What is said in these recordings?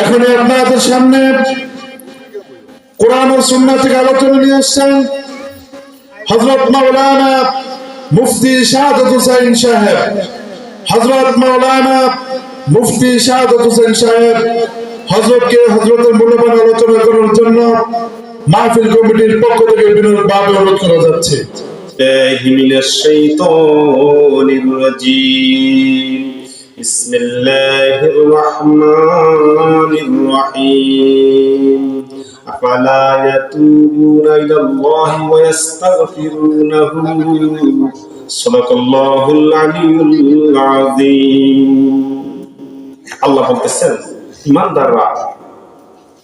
এখন আপনাদের সামনে কোরআন ও সুন্নাহ থেকে আলোচনা নিয়ে এসেছেন হযরত মাওলানা মুফতি শাহাদাত হোসেন সাহেব। হযরত মাওলানা মুফতি শাহাদাত হোসেন সাহেব হযরতের মূল্যবান আলোচনা করার জন্য মাহফিল কমিটির পক্ষ থেকে বিনম্রভাবে অনুরোধ করা যাচ্ছে। মিনাশ শাইতানির রাজীম। বিসমিল্লাহির রহমানির রহিম। আফালা ইয়াতুবুনা ইলাল্লাহি ওয়া ইস্তাগফিরুনাহু। সাদাকাল্লাহুল আলিয়্যুল আযীম। আল্লাহ বলতেছেন, ইমানদাররা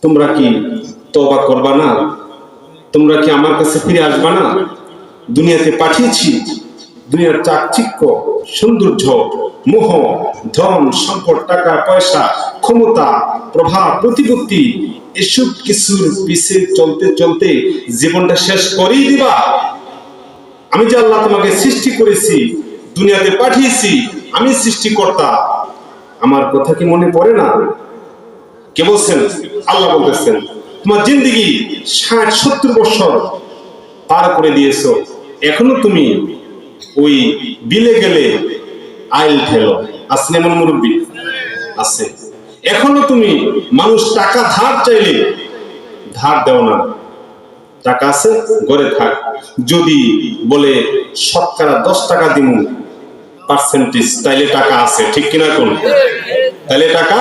তোমরা কি তওবা করবা না? তোমরা কি আমার কাছে ফিরে আসবা না? দুনিয়াতে পাঠিয়েছি দুনিয়ার চাকচিক্য, সৌন্দর্য, মোহ, ধন, সম্পদ, টাকা পয়সা, ক্ষমতা, প্রভাব, প্রতিপত্তি, এসব কিছুর পিছে চলতে চলতে জীবনটা শেষ করেই দিবা? আমি যে আল্লাহ তোমাকে সৃষ্টি করেছি, দুনিয়াতে পাঠিয়েছি, আমি সৃষ্টিকর্তা, আমার কথা কি মনে পড়ে না? কে বলছেন? আল্লাহ বলতেছেন, তোমার জিন্দেগি 60-70 বছর পার করে দিয়েছো, এখনো তুমি ওই বিলে গেলে আইল ঠেলো। আছে এমন মুরব্বী? আছে। এখনো তুমি মানুষ টাকা ধার চাইলে ধার দেও না। টাকা আছে, ঘরে থাক। যদি বলে শতকরা 10 টাকা দিব পার্সেন্টেজ, তাইলে টাকা আছে, ঠিক কিনা কোন? তাইলে টাকা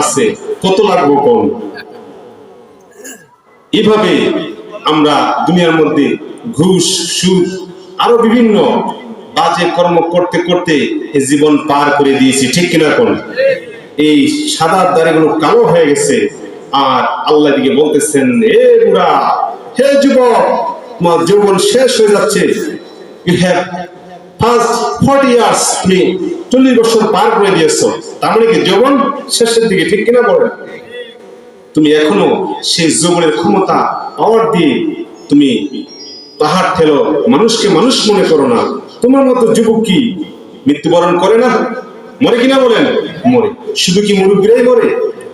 আছে, কত লাগবে কোন? এইভাবে আমরা দুনিয়ার মধ্যে ঘুষ, সুদ, আরো বিভিন্ন বাজে কর্ম করতে করতে এই জীবন পার করে দিয়েছি, ঠিক কিনা কোন? এই সাদা দাড়িগুলো কালো হয়ে গেছে, আর আল্লাহ দিকে বলতেছেন, হে বুড়া, হে যুবক, তোমার যৌবন শেষ হয়ে যাচ্ছে। ইউ হ্যাভ ফার্স্ট 40 ইয়ার্স, তুমি 40 বছর পার করে দিয়েছো, তার মানে কি যৌবন শেষের দিকে, ঠিক কিনা বলেন? তুমি এখনো সেই যৌবনের ক্ষমতা পাওয়ার দিয়ে তুমি পাহাড় ঠেলো, মানুষকে মানুষ মনে করো না। তোমার মতো যুবক কি মৃত্যুবরণ করে না? মরে কিনা বলেন? মরে। শুধু কি মুরব্বীরাই মরে,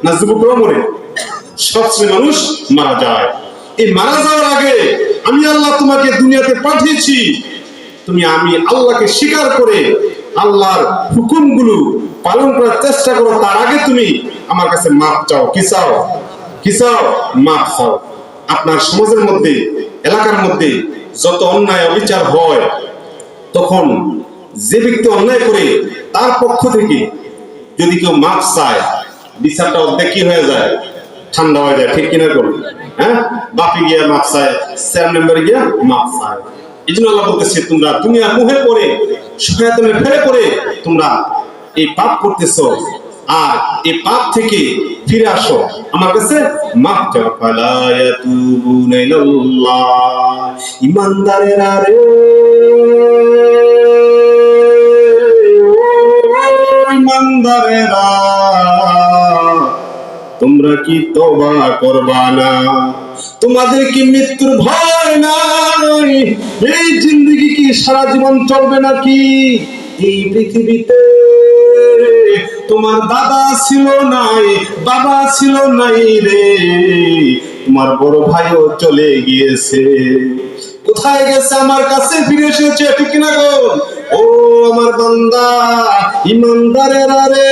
না যুবকরাও মরে? সব শ্রেণীর মানুষ মারা যায়। এই মারা যাওয়ার আগে আমি আল্লাহ তোমাকে দুনিয়াতে পাঠিয়েছি, তুমি আমি আল্লাহকে স্বীকার করে আল্লাহর হুকুমগুলো পালন করার চেষ্টা করো। তার আগে তুমি আমার কাছে মাপ চাও। কি চাও? কি চাও? মাপ চাও। আপনার সমাজের মধ্যে, এলাকার মধ্যে যত অন্যায় অবিচার হয়, তখন যে ব্যক্তি অন্যায় করে তার পক্ষ থেকে যদি কেউ মাপ চায়, বিচারটা অর্ধেক কি হয়ে যায়? ঠান্ডা হয়ে যায়, ঠিক কিনা করুন? হ্যাঁ, বাপি গিয়া মাপ চায়, 4 নম্বরে গিয়া মাপ চায়। এই জন্য আল্লাহ বলতেছে, তোমরা দুনিয়া মোহে পড়ে, শয়তানে ফেরে পড়ে তোমরা এই পাপ করতেছো, আর এই পাপ থেকে ফিরে আসো, আমার কাছে মাপ চাও। ফালা ইয়াতুবুনা ইলাল্লাহ। ইমানদারেরা রে, ইমানদারেরা, তোমরা কি তওবা করবা না? তোমাদের কি মৃত্যুর ভয় নাই? এই জিন্দেগি কি সারা জীবন চলবে নাকি? এই পৃথিবীতে তোমার দাদা ছিল নাই, বাবা ছিল নাই রে, তোমার বড় ভাইও চলে গিয়েছে। কোথায় গেছে? আমার কাছে ফিরে এসেছে, ঠিক কিনা গো? ও আমার বান্দা, ইমানদারেরা রে,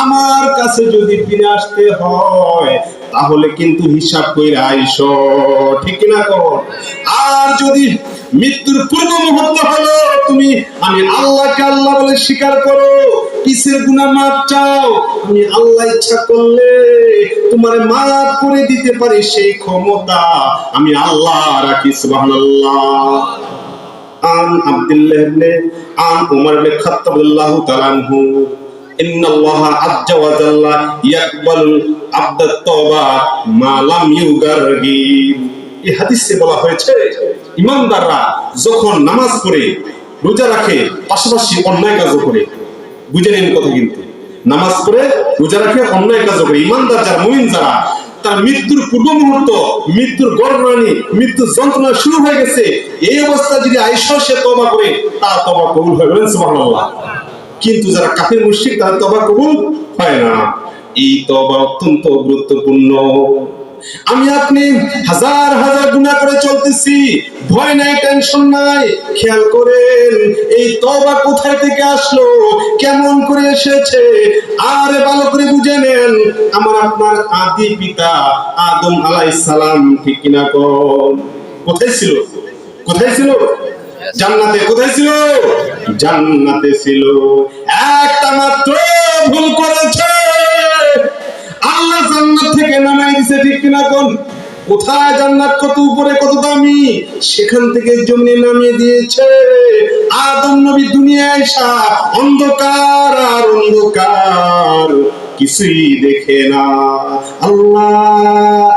আমার কাছে যদি ফিরে আসতে হয় তাহলে কিন্তু হিসাব কইরা আইসো, ঠিক কিনা গো? আর যদি মৃত্যুর পূর্ব মুহূর্ত হলো তুমি আমি আল্লাহকে আল্লাহ বলে স্বীকার করো, পিছের গুনাহ মাফ চাও, আমি আল্লাহ ইচ্ছা করলে তোমার মাফ করে দিতে পারি, সেই ক্ষমতা আমি আল্লাহ রাখি। সুবহানাল্লাহ। আন আব্দুল্লাহ ইবনে উমর ইবনে খাত্তাব রাদিয়াল্লাহু তাআলা আনহু, ইন্নাল্লাহা আজ্জা ওয়া জাল্লা ইয়াকবালুল আবদাত তাওবা মা লাম ইউগারগিব। এই হাদিসে বলা হয়েছে, ইমানদাররা যখন নামাজ পড়ে, রোজা রাখে, পাশাপাশি অন্যায় কাজও করে, বুঝে নিন কথা, কিন্তু নামাজ পড়ে, রোজা রাখে, অন্যায় কাজও করে, ইমানদার যারা, মুমিন যারা, তার মৃত্যুর পূর্ব মুহূর্ত, মৃত্যুর গড়রানি, মৃত্যুর যন্ত্রণা শুরু হয়ে গেছে, এই অবস্থা যদি আইসা সে তওবা করে, তার তওবা কবুল হয়। বলেন সুবহানাল্লাহ। কিন্তু যারা কাফির মুশরিক, তার তওবা কবুল হয় না। এই তওবা অত্যন্ত গুরুত্বপূর্ণ। আমি আপনি হাজার হাজার গুনাহ করে চলতেছি, ভয় নাই, টেনশন নাই। খেয়াল করেন এই তওবা কোথায় থেকে আসলো, কেমন করে এসেছে, আরে ভালো করে বুঝে নেন। আমার আপনার আদি পিতা আদম আলাইহিস সালাম, ঠিক কিনা কোন? কোথায় ছিল? কোথায় ছিল? জান্নাতে। কোথায় ছিল? জান্নাতে ছিল। একটা মাত্র ভুল করেছে, আল্লাহ জান্নাত থেকে নামাই দিয়েছে, ঠিক কিনা কোন? কোথায় জান্নাত কত উপরে, কত দামি, সেখান থেকে জমিনে নামিয়ে দিয়েছে। আদম নবী দুনিয়ায় আসা অন্ধকার আর অন্ধকার, কিছুই দেখে না। আল্লাহ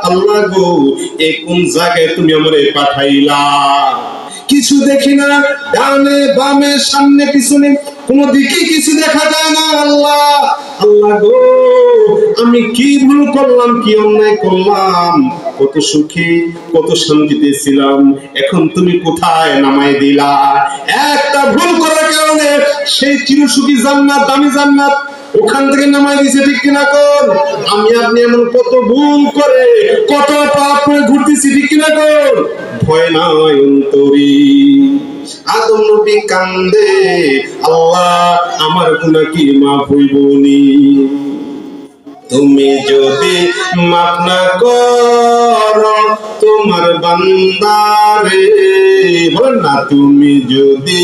আল্লাহ গো, এ কোন জায়গায় তুমি আমারে পাঠাইলা? কিছু দেখি না, ডানে বামে সামনে পিছনে কোন দিকে কিছু দেখা যায় না। আল্লাহ আল্লাহ গো, আমি কি ভুল করলাম, কি অন্যায় করলাম? কত সুখে কত শান্তিতে ছিলাম, এখন তুমি কোথায় নামাই দিলা? একটা ভুল করার কারণে সেই চিরসুখী জান্নাত, দামি জান্নাত, ওখান থেকে নামাই দিয়েছে, ঠিক কিনা কোন? আমি আপনি এমন কত ভুল করে, কত পাপ করে ঘুরতেছি, ঠিক কিনা কোন? ভয় নাই অন্তরে। আদম নবী কান্দে, আল্লাহ আমার গুনাহ কি মাফ হইবনি? তুমি যদি মাফ না করো তোমার বান্দারে, বলেন না, তুমি যদি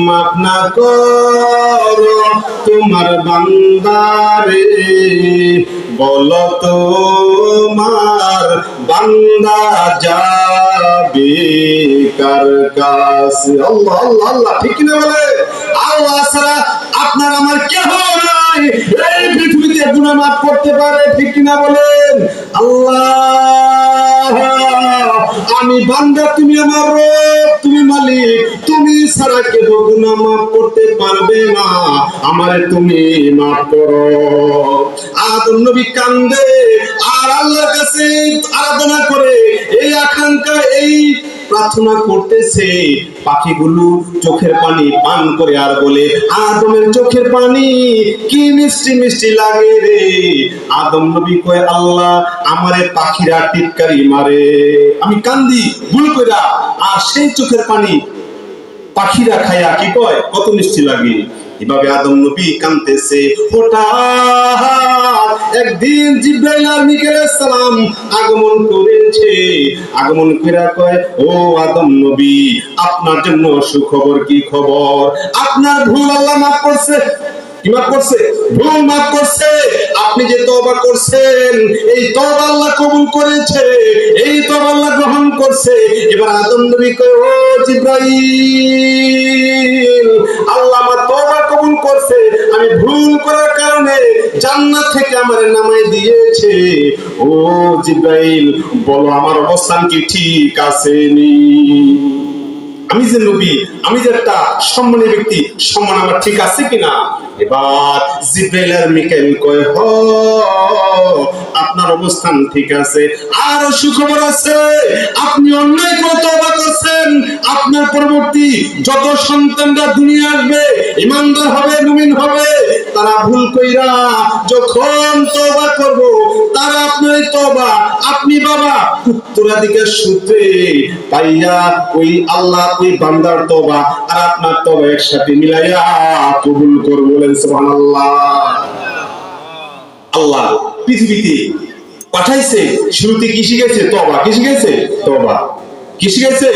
মাফ না করো তোমার বান্দারে, বলো তোমার বান্দা যাবে কার কাছে? আল্লাহ আল্লাহ আল্লাহ, ঠিক না বলে? আল্লাহ ছাড়া আপনার আমার কেহ নাই এই পৃথিবীতে গুনাহ মাফ করতে পারে, ঠিক কিনা বলেন? আল্লাহ আমি বান্দা, তুমি আমার রব, তুমি মালিক, তুমি ছাড়া কেউ গুনাহ মাফ করতে পারবে না, আমারে তুমি মাফ করো। আদম নবী কান্দে আর আল্লাহর কাছে আরাধনা করে, এই আকাঙ্ক্ষা, এই প্রার্থনা করতেছে। পাখিগুলো চোখের পানি পান করে আর বলে, আদমের চোখের পানি কি মিষ্টি মিষ্টি লাগে রে। আদম নবী কয়, আল্লাহ আমারে পাখিরা টিটকারি মারে, আমি কান্দি ভুল কইরা, আর সেই চোখের পানি পাখিরা খায়া কি কয় কত মিষ্টি লাগে। এভাবে আদম নবী কাঁদতেছে। হঠাৎ একদিন জিবরাইল আর মিকাইল সালাম আগমন করেছে। আগমন করে কয়, ও আদম নবী, আপনার জন্য সুখবর। কি খবর? আপনার ভুল আল্লাহ মাফ করছে। কি মাফ করছে? ভুল মাফ করছে। আপনি যে তওবা করছেন, এই তওবা আল্লাহ কবুল করেছে, এই তওবা আল্লাহ গ্রহণ করছে। এবার আদম নবী কয়, ও জিবরাইল, আল্লাহ আমার তওবা কবুল করছে, আমি ভুল করার কারণে জান্নাত থেকে আমারে নামাই দিয়েছে। ও জিবরাইল, বলো আমার অবস্থান কি ঠিক আছে নি? আমি যে নবী, আমি যে একটা সম্মানী ব্যক্তি, সম্মান আমার ঠিক আছে কিনা? এবার জিবরাইল আর মিকাইল কয়, হ আপনার অবস্থান ঠিক আছে। আর সুখবর আছে, আপনি অন্যায় করে তওবা করছেন, আপনার পরবর্তী যত সন্তানরা দুনিয়া আসবে, ঈমানদার হবে, মুমিন হবে, তারা ভুল কইরা যখন তওবা করব, তারা আপনার তওবা আপনি বাবা উত্তরাধিকার সূত্রে পাইয়া ওই আল্লাহ ওই বান্দার তওবা আর আপনার তওবা একসাথে মিলাইয়া কবুল করব। বলেন সুবহানাল্লাহ। আল্লাহ পৃথিবীতে পাঠাইছে, শুরুতে কি শিখেছে? তওবা। কি শিখেছে? তওবা। কি শিখেছে?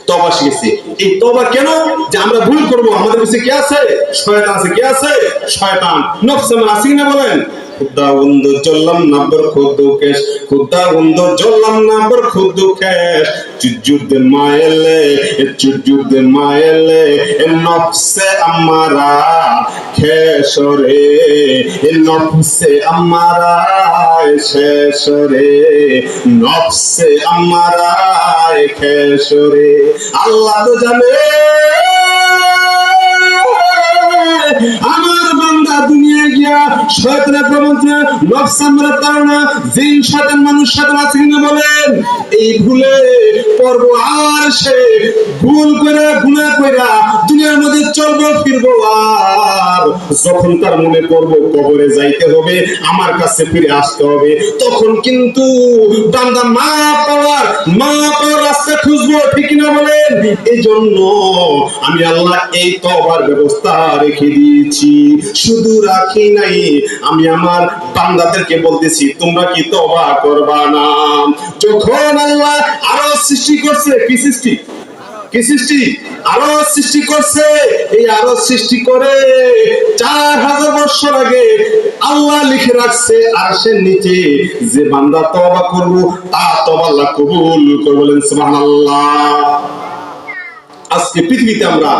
তওবা শিখেছে। এই তওবা কেন? যে আমরা ভুল করব, আমাদের কাছে কি আছে? শয়তান আছে। কি আছে? শয়তান, নফস আমার আছে কিনা বলেন? খুদা বন্ধু চললাম না বর খুদু কেশ, খুদা বন্ধু চললাম না বর খুদু কেশ, চুজুদে মায়েলে চুজুদে মায়েলে নফসে আমারা খেসরে, নফসে আমারা শেষরে, নফসে আমারা খেসরে। আল্লাহ তো জানে আমার বান্দা দুনিয়া গিয়া শয়তানের প্রবঞ্চনা, নফস আমরা তাড়না, জিন শয়তান মানুষ শয়তান আছে কিনা বলেন? এই ভুলে পর্ব আর সে ভুল করে গুনাহ কইরা দুনিয়ার মধ্যে চলবো ফিরবো, আর যখন তার মনে করবো কবরে যাইতে হবে, আমার কাছে ফিরে আসতে হবে, তখন কিন্তু বান্দা মা পাওয়ার রাস্তা খুঁজবো, ঠিক না বলেন? এই জন্য আমি আল্লাহ এই তওবার ব্যবস্থা রেখে দিয়েছি। শুধু রাখি নাই, আমি আমার বান্দাদেরকে বলতেছি তোমরা কি তওবা করবা না? যখন আল্লাহ আরো সৃষ্টি করছে, কি সৃষ্টি আরো সৃষ্টি করছে, এই আরো সৃষ্টি করে 4000 বছর আগে আল্লাহ লিখে রাখছে আরশের নিচে যে বান্দা তওবা করবো তা তওবা আল্লাহ কবুল করবে, বলেন সুবহানাল্লাহ। আজকে পৃথিবীতে আমরা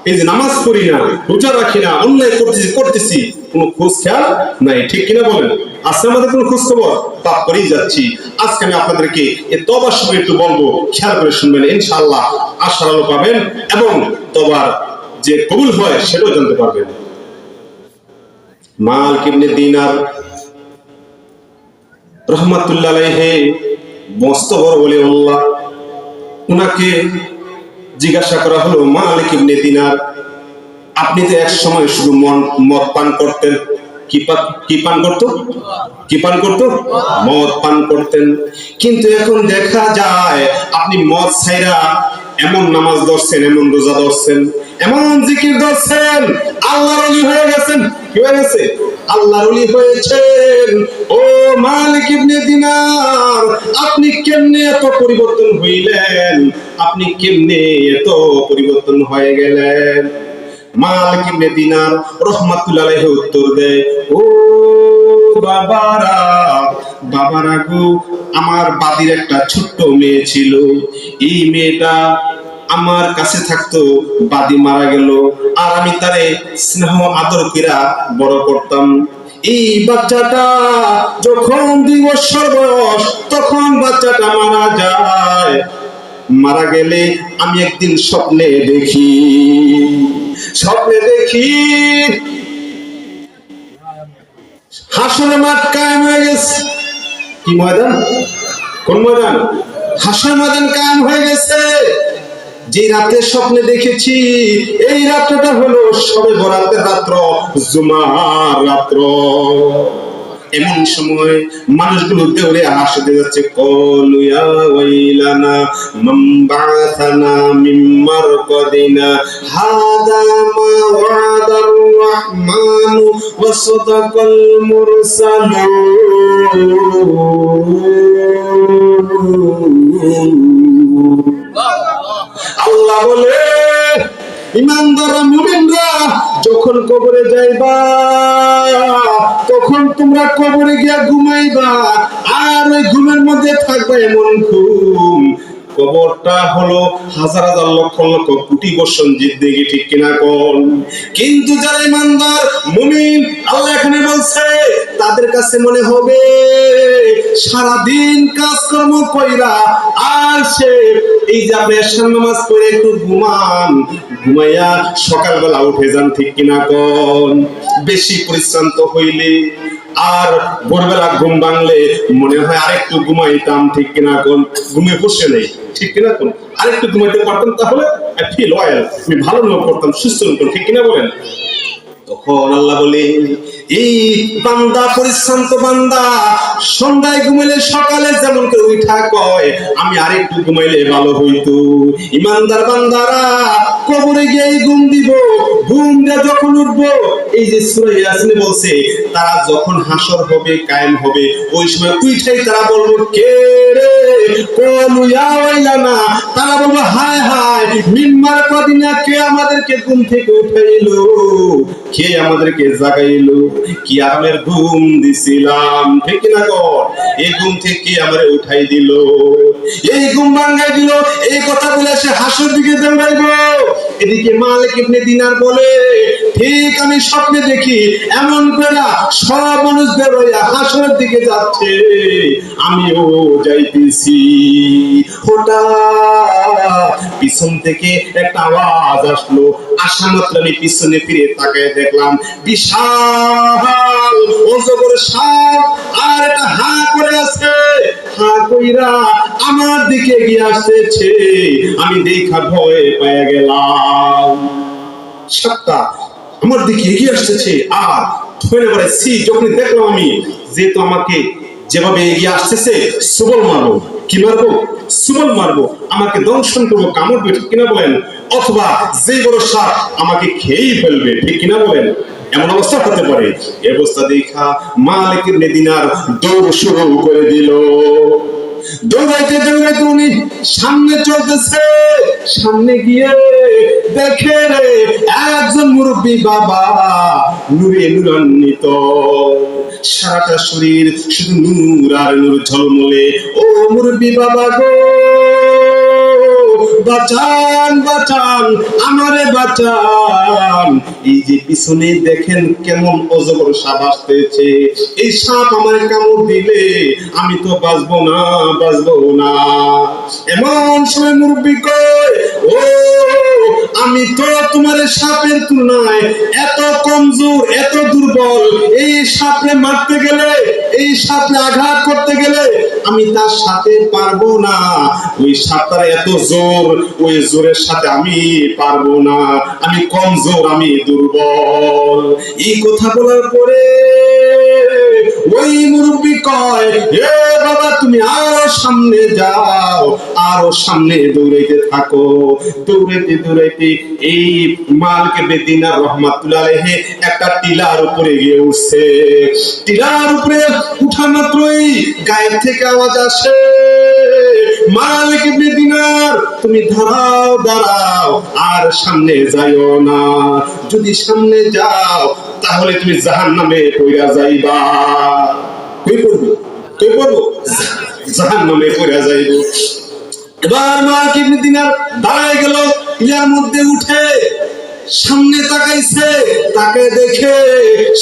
এই যে নামাজ পড়ি না, রোজা রাখি না, অন্যায় করতেছি, কোনো খোঁজ খেয়াল নাই, ঠিক কিনা বলেন? আজকে আমাদের কোনো খোঁজ খবর, পাপ করেই যাচ্ছি। আজকে আমি আপনাদেরকে এই তওবার সময় একটু বলবো, খেয়াল করে শুনবেন, ইনশাআল্লাহ আশার আলো পাবেন এবং তওবার যে কবুল হয় সেটাও জানতে পারবেন। মালিক ইবনে দিনার রাহমাতুল্লাহ আলাইহি মস্ত বড় ওলিউল্লাহ, উনাকে জিজ্ঞাসা করা হলো, মালিক ইবনে দিনার, আপনি তো এক সময় শুধু মদ পান করতেন, কি পান করতো? মদ পান করতেন, কিন্তু এখন দেখা যায় আপনি মদ ছাইরা এমন নামাজ ধরছেন, এমন রোজা ধরছেন, এমন জিকির ধরছেন, আল্লাহর ওলি হয়ে গেছেন। কি হয়ে গেছে? আল্লাহর ওলি হয়েছেন। ও মালিক ইবনে দিনার, আপনি কেমনে এত পরিবর্তন হইলেন? আপনি কেমনে এত পরিবর্তন হয়ে গেলেন? মালিক ইবনে দিনার রাহমাতুল্লাহ আলাইহি উত্তর দেয়, ও বাবারা গো, আমার বাদির একটা ছোট্ট মেয়ে ছিল, এই মেয়েটা আমার কাছে থাকতো, বাদি মারা গেল, আর আমি তারে স্নেহ আদর কইরা বড় করতাম। এই বাচ্চাটা যখন 2 বছর বয়স, তখন বাচ্চাটা মারা যায়। মারা গেলে আমি একদিন স্বপ্নে দেখি হাসরের মাঠ কায়েম হয়ে গেছে। কি ময়দান? কোন ময়দান? হাসরের ময়দান কায়েম হয়ে গেছে। যে রাতে স্বপ্নে দেখেছি, এই রাতটা হলো শবে বরাতের রাত্র, জুমার রাত্র। এমন সময় মানুষগুলো দেউরে হাসতে যাচ্ছে, কলু ইয়া ওয়াইলানা মান বা'আথানা মিন মারকাদিনা হাদা মা ওয়াদার রাহমানু ওয়া সাদাকাল মুরসালুন। আল্লাহ বলে, ইমানদাররা, মুমিনরা যখন কবরে যাইবা, তখন তোমরা কবরে গিয়া ঘুমাইবা, আর ওই ঘুমের মধ্যে থাকবা এমন ঘুম, কবরটা হলো হাজার হাজার লক্ষ লক্ষ কোটি বছর জিন্দেগি, ঠিক কিনা কোন? কিন্তু যারা ইমানদার মুমিন, আল্লাহ এখানে বলছে, তাদের কাছে মনে হবে সারাদিন কাজকর্ম কইরা, আর সে এই যে আপনি এশার নামাজ পড়ে একটু ঘুমাইয়া সকালবেলা উঠে যান, ঠিক কিনা কোন? বেশি পরিশ্রান্ত হইলে আর ভোরবেলা ঘুম ভাঙলে মনে হয় আরেকটু ঘুমাইতাম, ঠিক কিনা কোন? ঘুমে বসে নেই, ঠিক কিনা কোন? আরেকটু ঘুমাইতে পারতাম, তাহলে ফিল হয় আমি ভালো অনুভব করতাম, সুস্থ অনুভব, ঠিক কিনা বলেন? তখন আল্লাহ বলে, এই বান্দা, পরিশ্রান্ত বান্দা, সন্ধ্যায় ঘুমাইলে সকালে যেমন করে উঠা কয় আমি আরেকটু ঘুমাইলে ভালো হইতো, ইমানদার বান্দারা কবরে গিয়ে ঘুম দিব, ঘুমটা যখন উঠবো, এই যে সূরা ইয়াসিনে বলছে, তারা যখন হাসর হবে, কায়েম হবে, ওই সময় উঠাই তারা বলবো, কে রে? কলু ইয়া ওয়াইলানা, তারা বলবো, হায় হায়, মিম্মার কদিনা, কে আমাদেরকে ঘুম থেকে উঠাইলো, কে আমাদেরকে জাগাইলো, কি আরামের ঘুম দিছিলাম, ঠিক না কর? এই ঘুম থেকে আমারে উঠাই দিল, এই ঘুম ভাঙাই দিল, এই কথা বলে সে হাসর দিকে দৌড়াইবো। এদিকে মালিক ইবনে দিনার বলে, ঠিক আমি স্বপ্নে দেখি এমন করে সব মানুষ বেরোয়া হাসরের দিকে যাচ্ছে, আমিও যাইতেছি। হঠাৎ পিছন থেকে একটা আওয়াজ আসলো, আসা মাত্র আমি পিছনে ফিরে তাকায় দেখলাম বিশাল অজগর সাপ, আর এটা হা করে আছে, হা কইরা আমার দিকে এগিয়ে আসতেছে। আমি দেখা ভয় পেয়ে গেলাম। সাপটা আমার দিকে এগিয়ে আসতেছে, আর ধরে বেড়াচ্ছি। যখনই দেখলাম আমি যেহেতু আমাকে যেভাবে এগিয়ে আসতেছে, সুবল মারবো। কি মারবো? সুবল মারবো, আমাকে দংশন করবো, কামড়বে, ঠিক কিনা বলেন? অথবা যে বড় সাপ আমাকে খেয়েই ফেলবে, ঠিক কিনা বলেন? এমন অবস্থা হতে পারে। এই অবস্থা দেখা মালিক ইবনে দিনার দৌড় শুরু করে দিল। দৌড়াইতে দৌড়াইতে উনি সামনে চলতেছে। সামনে গিয়ে দেখে রে একজন মুরব্বী বাবা, নূরে নূরান্বিত, সারাটা শরীর শুধু নূর আর নূর ঝলমলে। ও মুরব্বী বাবা গো, বাঁচান বাঁচান, আমারে বাঁচান। এই যে পিছনে দেখেন কেমন অজগর সাপ আসতেছে, এই সাপ আমার কামড় দিলে আমি তো বাঁচবো না, বাঁচবো না। এমন সময় মুরব্বী কয়, ও আমি তো তোমার সাপের তুলনায় এত কমজোর, এত দুর্বল। এই সাপে মারতে গেলে, এই সাপে আঘাত করতে গেলে আমি তার সাথে পারবো না। ওই সাপটার এত জোর, ওই জোরের সাথে আমি পারবো না। আমি কমজোর, আমি দুর্বল। এই কথা বলার পরে ওই মুরব্বী কয়, এ বাবা তুমি আরো সামনে যাও, আরো সামনে দৌড়াইতে থাকো। দৌড়াইতে দৌড়াইতে এই মালিক ইবনে দিনার রাহমাতুল্লাহ আলাইহি একটা টিলার উপরে গিয়ে উঠছে। টিলার উপরে উঠা মাত্রই গায়ের থেকে আওয়াজ আসে, মালিক ইবনে দিনার তুমি দাঁড়াও, দাঁড়াও, আর সামনে যাইও না। যদি সামনে যাও তাহলে তুমি জাহান্নামে পইড়া যাইবা। কই পড়বো? কই পড়বো? জাহান্নামে পইড়া যাইবো। এবার মালিক ইবনে দিনার দাঁড়ায় গেল, টিলার মধ্যে উঠে সামনে তাকাইছে, তাকে দেখে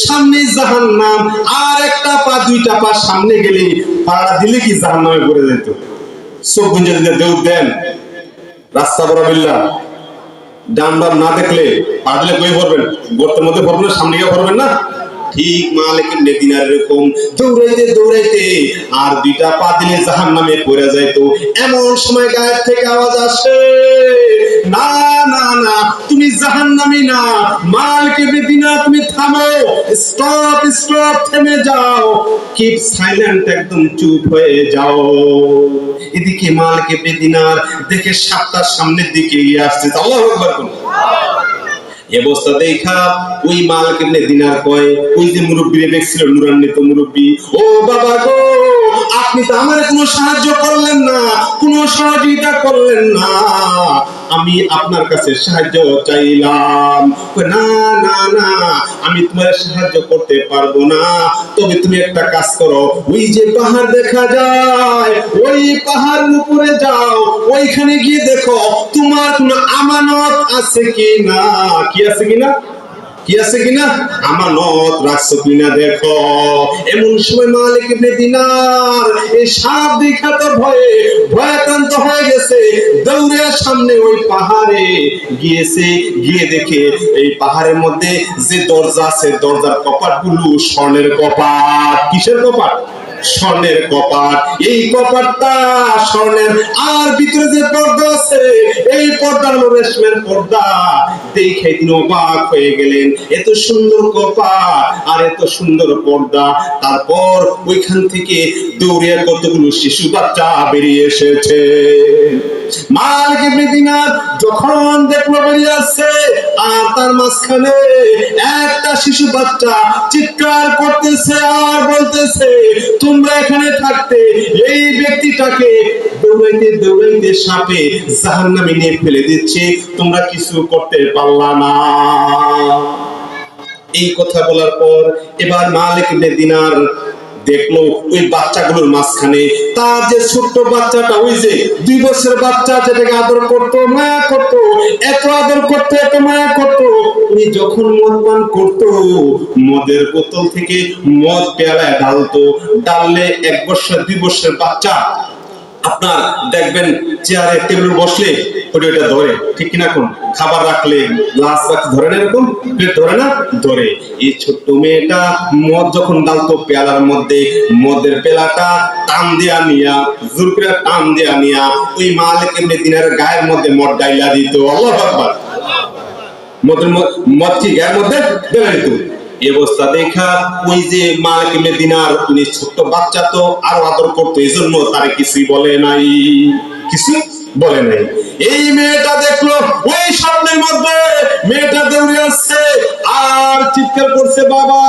সামনে জাহান্নাম। আর একটা পা, দুইটা পা সামনে গেলে, পাড়া দিলে কি জাহান্নামে পড়ে যেত। চোখ গুঞ্জে দিতে দৌড় দেন, রাস্তা বরাবিল্লা, ডান বাম না দেখলে পা দিলে কই পড়বেন? গর্তের মধ্যে পড়বেন না, সামনে গিয়ে পড়বেন না? ঠিক মালিক ইবনে দিনার এরকম দৌড়াইতে দৌড়াইতে আর দুইটা পা দিলে জাহান্নামে পড়ে যাইতো। এমন সময় গায়ের থেকে আওয়াজ আসে, না না না, তুমি জাহান্নামী না। মালিক ইবনে দিনার তুমি থামো, স্টপ স্টপ, থেমে যাও, কিপ সাইলেন্ট, একদম চুপ হয়ে যাও। এদিকে মালিক ইবনে দিনার দেখে সাপটার সামনের দিকে এগিয়ে আসছে। আল্লাহু আকবার। এই অবস্থা দেখা ওই মালিক ইবনে দিনার কয়, ওই যে মুরব্বীরে দেখছিল, নূরান্বিত মুরব্বী, ও বাবা গো, আপনি তো আমার কোনো সাহায্য করলেন না, কোনো সহযোগিতা করলেন না। আমি আপনার কাছে সাহায্য চাইলাম। না না না, আমি তোমার সাহায্য করতে পারবো না। তবে তুমি একটা কাজ করো, ওই যে পাহাড় দেখা যায়, ওই পাহাড়ের উপরে যাও, ওইখানে গিয়ে দেখো তোমার কোনো আমানত আছে কিনা। কি আছে কিনা? কি আছে কিনা? আমানত রাখছো কিনা দেখো। এমন সময় মালিক ইবনে দিনার এই সাপ দেখা তো ভয়ে ভয়াক্রান্ত হয়ে গেছে, দৌড়ে সামনে ওই পাহাড়ে গিয়েছে। গিয়ে দেখে এই পাহাড়ের মধ্যে যে দরজা আছে, দরজার কপাটগুলো স্বর্ণের কপাট। কিসের কপাট? স্বর্ণের কপাট। এই কপাটটা স্বর্ণের, আর ভিতরে যে পর্দা আছে, এই পর্দা হলো রেশমের পর্দা। দেখে তিনি অবাক হয়ে গেলেন, এত সুন্দর কপাট আর এত সুন্দর পর্দা। তারপর ওইখান থেকে দৌড়ে কতগুলো শিশু বাচ্চা বেরিয়ে এসেছে। মালিক ইবনে দিনার যখন দেখলো বেরিয়ে আসছে, আর তার মাঝখানে একটা শিশু বাচ্চা চিৎকার করতেছে আর বলতেছে, তোমরা এখানে থাকতে এই ব্যক্তিটাকে দৌড়াইতে দৌড়াইতে সাপে জাহান্নামে নিয়ে ফেলে দিচ্ছে, তোমরা কিছু করতে পারলা না। এই কথা বলার পর এবার মালিক ইবনে দিনার দেখলো ওই বাচ্চাগুলোর মাঝখানে তার যে ছোট্ট বাচ্চাটা, ওই যে 2 বছরের বাচ্চা, যেটাকে আদর করতো, মায়া করতো, এত আদর করতো, এত মায়া করতো, উনি যখন মদ পান করতো, মদের বোতল থেকে মদ পেয়ালায় ঢালতো। ডাললে 1 বছর 2 বছরের বাচ্চা আপনার দেখবেন চেয়ারে টেবিলে বসলে ওটা ধরে, ঠিক কিনা? কোন খাবার রাখলে গ্লাস রাখতে ধরে না, এরকম প্লেট ধরে না, ধরে। এই ছোট্ট মেয়েটা মদ যখন ডালতো পেয়ালার মধ্যে, মদের পেলাটা টান দিয়া নিয়া, জোর করে টান দিয়া নিয়া ওই মালিক ইবনে দিনারের গায়ের মধ্যে মদ ডাইলা দিত। আল্লাহু আকবার। মদ কি গায়ের মধ্যে ঢেলে দিত। এই অবস্থা দেখা ওই যে মালিক মদিনার উনি ছোট্ট বাচ্চা তো আরো আদর করতো, এই জন্য তারে কিছুই বলে নাই, কিছু বলে নাই। এই মেয়েটা দেখলো ওই স্বপ্নের মধ্যে মেয়েটা দৌড়ে আসছে আর চিৎকার করছে, বাবা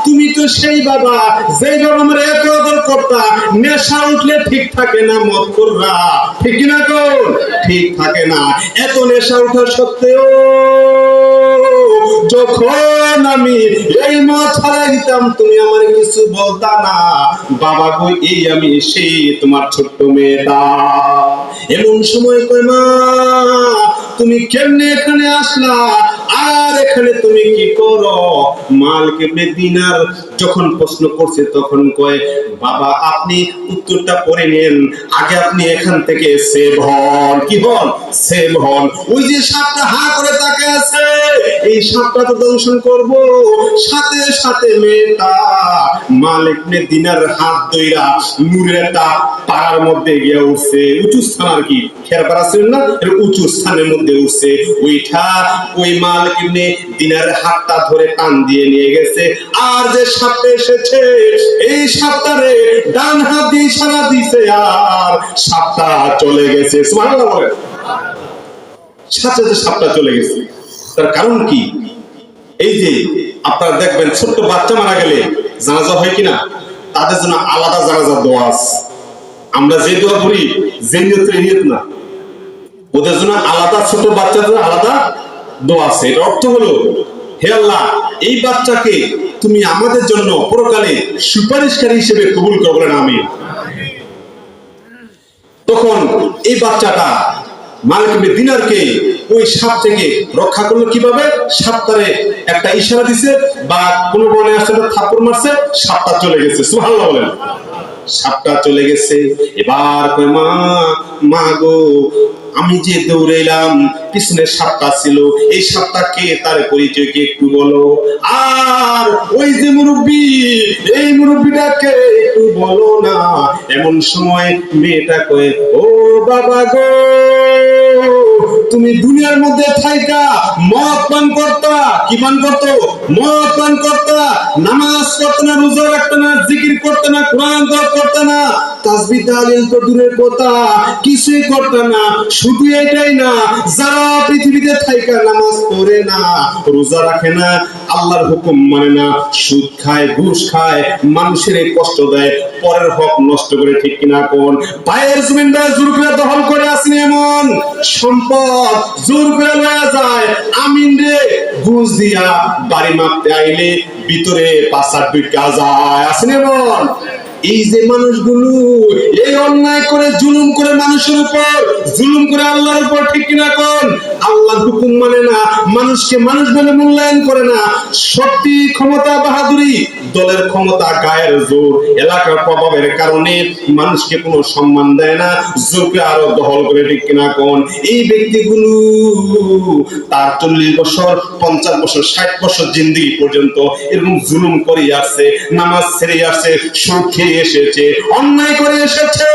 তুমি তো সেই বাবা যেই বাবা আমার এত আদর করতা, নেশা উঠলে ঠিক থাকে না মদ কররা, ঠিক না কোন ঠিক থাকে না, এত নেশা উঠা সত্ত্বেও যখন আমি এই মদ ছাড়াই দিতাম তুমি আমার কিছু বলতা না, বাবা গো এই আমি সেই তোমার ছোট্ট মেয়েটা। এমন সময় কয় মা তুমি কেমনে এখানে আসলা আর এখানে তুমি কি করো? মালিক মদিনার যখন প্রশ্ন করছে তখন কয় বাবা আপনি উত্তরটা পড়ে নেন, আগে আপনি এখান থেকে সেভ হন। কি হন? সেভ হন। ওই যে সাপটা হা করে তাকে আছে, এই সাপটা তো দংশন করব। সাথে সাথে মেয়েটা মালিক মদিনার হাত ধইরা নূরের একটা পাড়ার মধ্যে গিয়ে উঠছে, উঁচু স্থান আর কি, খেরপাড়া ছিল না, উঁচু স্থানের মধ্যে উঠছে। ওইটা ওই মালিক মদিনার হাতটা ধরে টান দিয়ে নিয়ে গেছে। আর যে সাপটা এসেছে এই সাপটারে ডান হাত দিয়ে ইশারা দিছে আর সাপটা চলে গেছে। সুবহানাল্লাহ বলেন। সাথে সাথে সাপটা চলে গেছে। তার কারণ কি? এই যে আপনারা দেখবেন ছোট্ট বাচ্চা মারা গেলে জানাজা হয় কিনা, তাদের জন্য আলাদা জানাজার দোয়া আছে। আমরা যে দোয়া করি যে নিয়ত না, ওদের জন্য আলাদা, ছোট বাচ্চাদের আলাদা দোয়া আছে। এর অর্থ হলো হে আল্লাহ এই বাচ্চাকে তুমি আমাদের জন্য পরকালে সুপারিশকারী হিসেবে কবুল করো, বলেন আমিন। তখন এই বাচ্চাটা মালিক মদিনারকে ওই সাপ থেকে রক্ষা করলো কিভাবে? সাপটারে একটা ইশারা দিছে বা কোনো বনে আসছে থাপ্পড় মারছে, সাপটা চলে গেছে। সুবহানাল্লাহ বলেন। সাপটা চলে গেছে। এবার কই মা মা গো আমি যে দৌড়াইলাম পিছনে সাপটা ছিল, এই সাপটা কে, তার পরিচয় কি একটু বলো। আর ওই যে মুরব্বী, এই মুরব্বীটাকে একটু বলো না। এমন সময় মেয়েটা কয় ও বাবা গো তুমি দুনিয়ার মধ্যে থাইকা মদ পান করতা, কি পান করতো? মদ পান করতা, নামাজ পড়তে না, রোজা রাখতে না, জিকির করতে না, কোরআন তেলাওয়াত করতে না, তাসবিহ তাহলিল তো দূরের কথা, কিছুই করতে না। শুধু এটাই না, যারা পৃথিবীতে থাইকা নামাজ পড়ে না, রোজা রাখে না, আল্লাহর হুকুম মানে না, সুদ খায়, ঘুষ খায়, মানুষের কষ্ট দেয়, পরের হক নষ্ট করে, ঠিক কিনা কোন? ভাইয়ের জমিনটা জোর করে দখল করে আসেনি, এমন সম্পদ জোর করে লয়া যায়। আমিন রে ঘুষ দিয়া বাড়ি মাপতে আইলে ভিতরে পাঁচার ঢুকা যায়, আসেনি এমন। এই যে মানুষগুলো এই অন্যায় করে জুলুম করে মানুষের উপর, জুলুম করে আল্লাহর উপর, ঠিক কিনা কোন? আল্লাহর হুকুম মানে না, মানুষকে মানুষ বলে মূল্যায়ন করে না। শক্তি, ক্ষমতা, বাহাদুরি, দলের ক্ষমতা, গায়ের জোর, এলাকার প্রভাবের কারণে মানুষকে কোনো সম্মান দেয় না, জোরকে আরো দখল করে, ঠিক কিনা কোন? এই ব্যক্তিগুলো তার 40 বছর, 50 বছর, 60 বছর জিন্দেগি পর্যন্ত এরকম জুলুম করে আসছে, নামাজ ছেড়ে আসছে, সুদ খেয়ে এসেছে, অন্যায় করে এসেছে।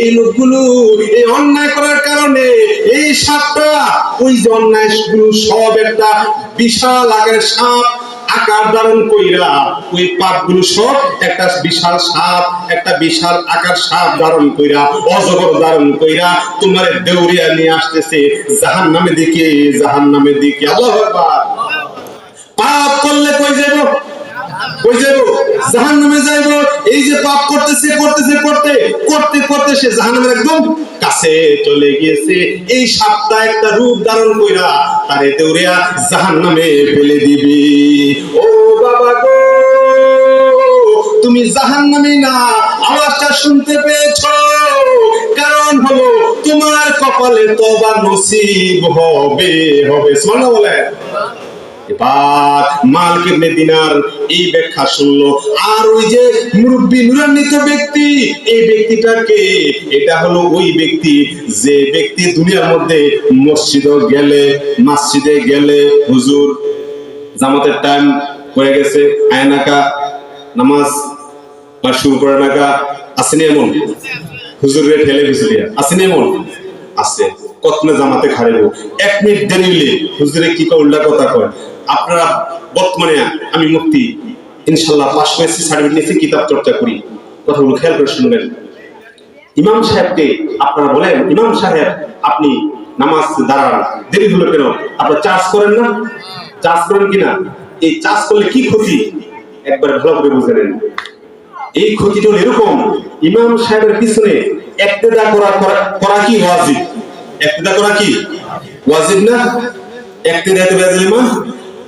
এই লোকগুলো এই অন্যায় করার কারণে এই সাপটা, ওই যে অন্যায় সব একটা বিশাল আকারের সাপ আকার ধারণ কইরা, ওই পাপগুলো সব একটা বিশাল সাপ, একটা বিশাল আকার সাপ ধারণ কইরা, অজগর ধারণ কইরা তোমার দেউরিয়া নিয়ে আসতেছে জাহান্নামের দিকে, জাহান্নামের দিকে। আল্লাহু আকবার। পাপ করলে কই যাব? কই যাব? জাহান্নামে যাইব। এই যে পাপ করতেছে করতেছে করতে করতে করতে সে জাহান্নামের একদম কাছে চলে গিয়েছে। এই সাপটা একটা রূপ ধারণ কইরা তারে দেউরিয়া জাহান্নামে ফেলে দিবি। ও বাবা গো তুমি জাহান্নামে না, আওয়াজটা শুনতে পেয়েছো? কারণ হলো তোমার কপালে তওবা নসিব হবে হবে। সুবহানাল্লাহ বলেন। এবার মালিক মদিনার এই ব্যাখ্যা শুনলো। আর ওই যে মুরব্বী নূরান্বিত ব্যক্তি, এই ব্যক্তিটাকে, এটা হলো ওই ব্যক্তি যে ব্যক্তি দুনিয়ার মধ্যে মসজিদে গেলে হুজুর জামাতের টাইম হয়ে গেছে, আয়নাকা নামাজ শুরু করে নাকা, আসেনি এমন হুজুরের ঠেলে পিছু দিয়া, আসেনি এমন আছে। কতনে জামাতে খাড়াইব, 1 মিনিট দেরি হইলে হুজুরে কি কয় উল্টা কথা কয়। আপনারা বর্তমানে আমি মুফতি ইনশাআল্লাহ পাস করেছি, সার্টিফিকেট নিয়েছি, কিতাব চর্চা করি, কথাগুলো খেয়াল করে শুনবেন। ইমাম সাহেবকে আপনারা বলেন, ইমাম সাহেব আপনি নামাজ দাঁড়ান, দেরি হলো কেন? আপনারা চার্জ করেন না? চার্জ করেন কিনা? এই চার্জ করলে কি ক্ষতি একবার ভালো করে বুঝে নেন। এই ক্ষতিটা হলো এরকম, ইমাম সাহেবের পিছনে ইক্তেদা করা কি ওয়াজিব? ইক্তেদা করা কি ওয়াজিব না? ইক্তেদাতে বেজালিমা,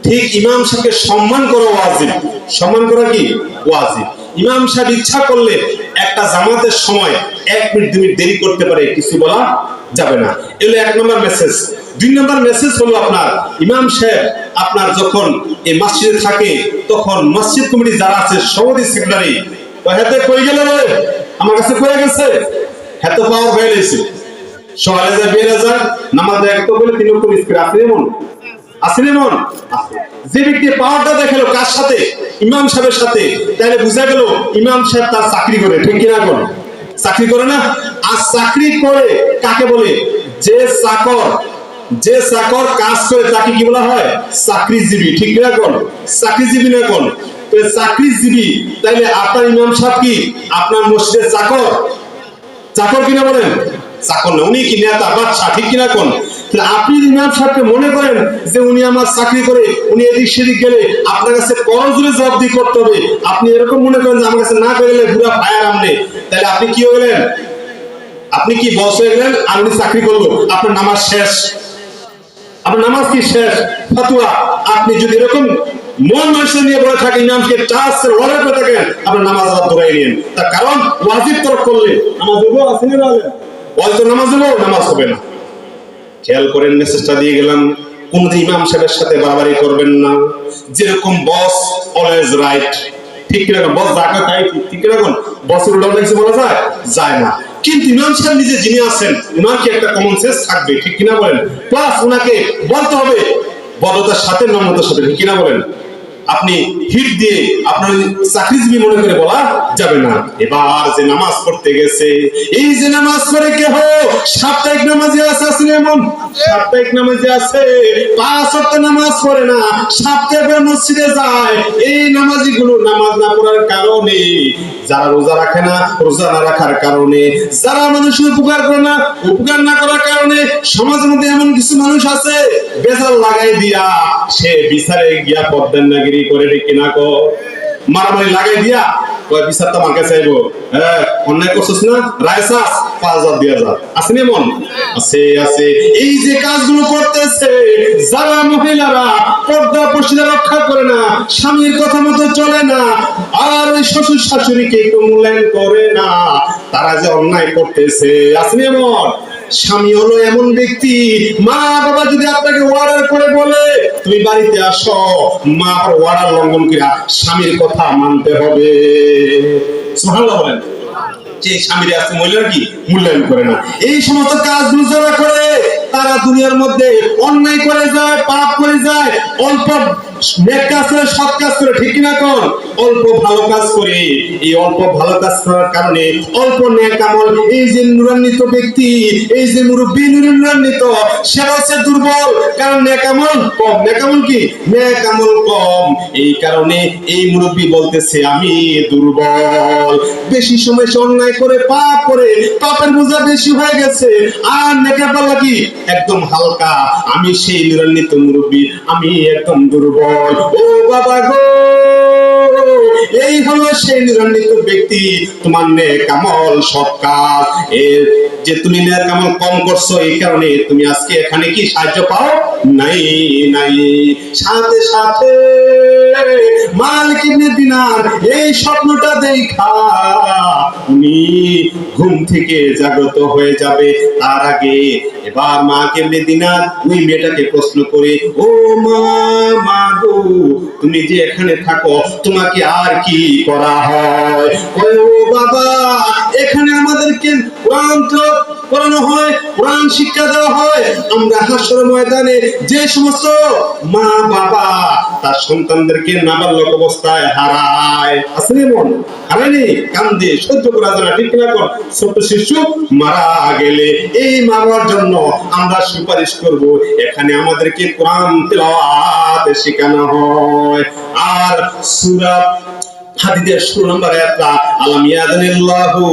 ঠিক ইমাম সাহেবকে সম্মান করা ওয়াজিব। সম্মান করা কি ওয়াজিব। ইমাম সাহেব ইচ্ছা করলে একটা জামাতের সময় 1 মিনিট 2 মিনিট দেরি করতে পারে, কিছু বলা যাবে না। এগুলো 1 নম্বর মেসেজ। 2 নম্বর মেসেজ হলো আপনার ইমাম সাহেব আপনার যখন এই মসজিদে থাকে তখন মসজিদ কমিটি যারা আছে, সভাপতি সেক্রেটারি, হাতে কই গেল রে, আমার কাছে কয়ে গেছে, হাতে পাওয়ার হয়ে গেছে, সকালে যায় বেরিয়ে যায়, নামাজ দেখতে বলে 3 রকম স্পিড আছে এমন, আছে এমন আছে। যে ব্যক্তি পাওয়ারটা দেখালো কার সাথে? ইমাম সাহেবের সাথে, তাহলে বুঝা গেল ইমাম সাহেব তার চাকরি করে, ঠিক কিনা কোন? চাকরি করে না? আর চাকরি করে কাকে বলে? যে চাকর কাজ করে তাকে কি বলা হয়? চাকরিজীবী, ঠিক কিনা কোন? চাকরিজীবী না কোন? তো চাকরিজীবী, তাইলে আপনার ইমাম সাহেব কি আপনার মসজিদের চাকর? চাকর কিনা বলেন? চাকর না, উনি কি নেতা বাদশা, ঠিক কিনা কোন? আপনি ইমাম সাহেবকে মনে করেন যে উনি আমার চাকরি করে, উনি এদিক সেদিক গেলে আপনার কাছে করজোরে জবাবদিহি করতে হবে, আপনি এরকম মনে করেন যে আমার কাছে না করে গেলে পুরো ফায়ার আমনে, তাহলে আপনি কি হয়ে গেলেন? আপনি কি বস হয়ে গেলেন? আর উনি চাকরি করলো, আপনার নামাজ শেষ। আপনার নামাজ কি শেষ? ফতোয়া। আপনি যদি এরকম মন মানুষ নিয়ে বলে থাকে, ইমামকে চার্জ করে অর্ডার করে থাকেন, আপনার নামাজ আবার ধরাই নিন। তার কারণ ওয়াজিব তরফ করলে নামাজ দেবো, আসেনি বলেন অল্প নামাজ দেবো, নামাজ হবে না। খেয়াল করেন, মেসেজটা দিয়ে গেলাম, কোনদিন ইমাম সাহেবের সাথে বাড়াবাড়ি করবেন না। যেরকম বস অলওয়েজ রাইট, ঠিক কিরকম? বস যাকে তাই ঠিক কিরকম? বসের উল্টা কিছু বলা যায় না। কিন্তু ইমাম সাহেব নিজে যিনি আছেন, উনার কি একটা কমন সেন্স থাকবে, ঠিক কিনা বলেন? প্লাস উনাকে বলতে হবে বড়তার সাথে, নম্রতার সাথে, ঠিক কিনা বলেন? আপনি হিট দিয়ে আপনার চাকরিজীবী মনে করে বলা যাবে না। এবার যে নামাজ পড়তে গেছে, এই যে নামাজ পড়ে কেহ সাপ্তাহিক নামাজে আছে, আসলে এমন সাপ্তাহিক নামাজে আছে, 5 ওয়াক্ত নামাজ পড়ে না, সপ্তাহে মসজিদে যায়, এই নামাজি গুলো নামাজ না পড়ার কারণে, যারা রোজা রাখে না, রোজা না রাখার কারণে, যারা মানুষের উপকার করে না, উপকার না করার কারণে, সমাজের মধ্যে এমন কিছু মানুষ আছে বেজাল লাগাই দিয়া সে বিচারে গিয়া পদ্মের নাগিরি করে, কিনা কো মারামারি লাগাই দিয়া কয় বিচার তো আমাকে চাইবো, হ্যাঁ অন্যায় করছিস না, রায় চাস 5000 দিয়া যা, আছে না এমন? আছে আছে। এই যে কাজগুলো করতেছে যারা মহিলারা পর্দা পর্দা রক্ষা করে না, স্বামীর কথা মতো চলে না, আর ওই শ্বশুর শাশুড়িকে একটু মূল্যায়ন করে না, তারা যে অন্যায় করতেছে, আছে না এমন? স্বামী হলো এমন ব্যক্তি, মা বাবা যদি আপনাকে অর্ডার করে বলে তুমি বাড়িতে আসো, মা অর্ডার লঙ্ঘন করে স্বামীর কথা মানতে হবে। সুবহানাল্লাহ বলেন। যে স্বামীরা আছে মহিলারা কি মূল্যায়ন করে না, এই সমস্ত কাজগুলো যারা করে তারা দুনিয়ার মধ্যে অন্যায় করে যায়, পাপ করে যায়, অল্প নেক কাজ করে, সৎ কাজ করে, ঠিক কিনা কোন? অল্প ভালো কাজ করে, এই অল্প ভালো কাজ করার কারণে অল্প নেক আমল, এই যে নুরান্বিত ব্যক্তি, এই যে মুরব্বী নুরান্বিত, সে হচ্ছে দুর্বল, কারণ নেক আমল কম। নেক আমল কি? নেক আমল কম, এই কারণে এই মুরব্বী বলতেছে আমি দুর্বল, বেশি সময় অন্যায় করে পাপ করে, পাপের বোঝা বেশি হয়ে গেছে, আর নেকের পাল্লা কি একদম হালকা, আমি সেই নুরান্বিত মুরব্বী, আমি একদম দুর্বল। ও বাবা গো, এই হলো সেই নুরান্বিত ব্যক্তি। তোমার নেক আমল সৎ কাজ, এর যে তুমি নেক আমল কম করছো, এই কারণে তুমি আজকে এখানে কি সাহায্য পাও নাই। সাথে সাথে মালিক ইবনে দিনার এই স্বপ্নটা দেখা উনি ঘুম থেকে জাগ্রত হয়ে যাবে। তার আগে এবার মা ইবনে দিনার ওই মেয়েটাকে প্রশ্ন করে, ও মা গো, তুমি যে এখানে থাকো তোমাকে আর কি করা হয়? ও বাবা, এখানে আমাদের আমাদেরকে কোরআন তেলাওয়াত করানো হয়, কোরআন শিক্ষা দেওয়া হয়, আমরা হাসর ময়দানে যে সমস্ত মা বাবা তার সন্তানদেরকে নাবালক অবস্থায় হারায়, আসলে মন হারায়নি, কান্দে, সহ্য করা যায় না, ঠিক না? কোন ছোট শিশু মারা গেলে এই মা বাবার জন্য আমরা সুপারিশ করব, এখানে আমাদেরকে কোরআন তেলাওয়াত শেখানো হয়। আর সূরা হাদীদের 16 নম্বর আয়াতটা আলাম ইয়াদানিল্লাহু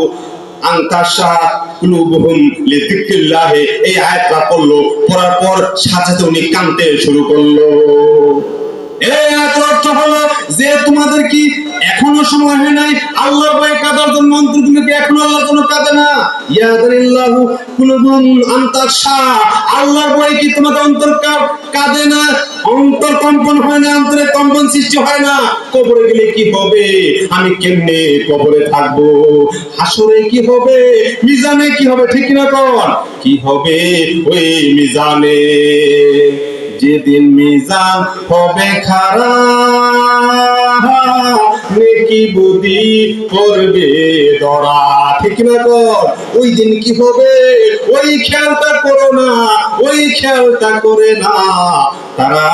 আনতাশা কুলুবুহুম লিযিকরিল্লাহ, এই আয়াতটা পড়লো, পড়ার পর সাথে উনি কাঁদতে শুরু করলো। এই আয়াতের অর্থ হলো যে তোমাদের কি এখনো সময় হয় নাই আল্লাহর ভয়ে কাঁদার জন্য? অন্তরগুলো কি এখনো আল্লাহর জন্য কাঁদে না? ইয়াদানিল্লাহু কুলুবুহুম আনতাশা, আল্লাহর ভয়ে কি তোমাদের অন্তর কাঁদে না? অন্তর কম্পন হয় না, অন্তরে কম্পন সৃষ্টি হয় না? কবরে গেলে কি হবে? আমি কেমনে কবরে থাকবো? হাসরে কি হবে? মিজানে কি হবে? ঠিক না? কোন কি হবে ওই মিজানে? যেদিন মিজান হবে খাড়া, নেকি বুদ্ধি করবে ধরা, ঠিক না? কোন ওই দিন কি হবে? ওই খেয়ালটা করো না, ওই খেয়ালটা করে না, তারা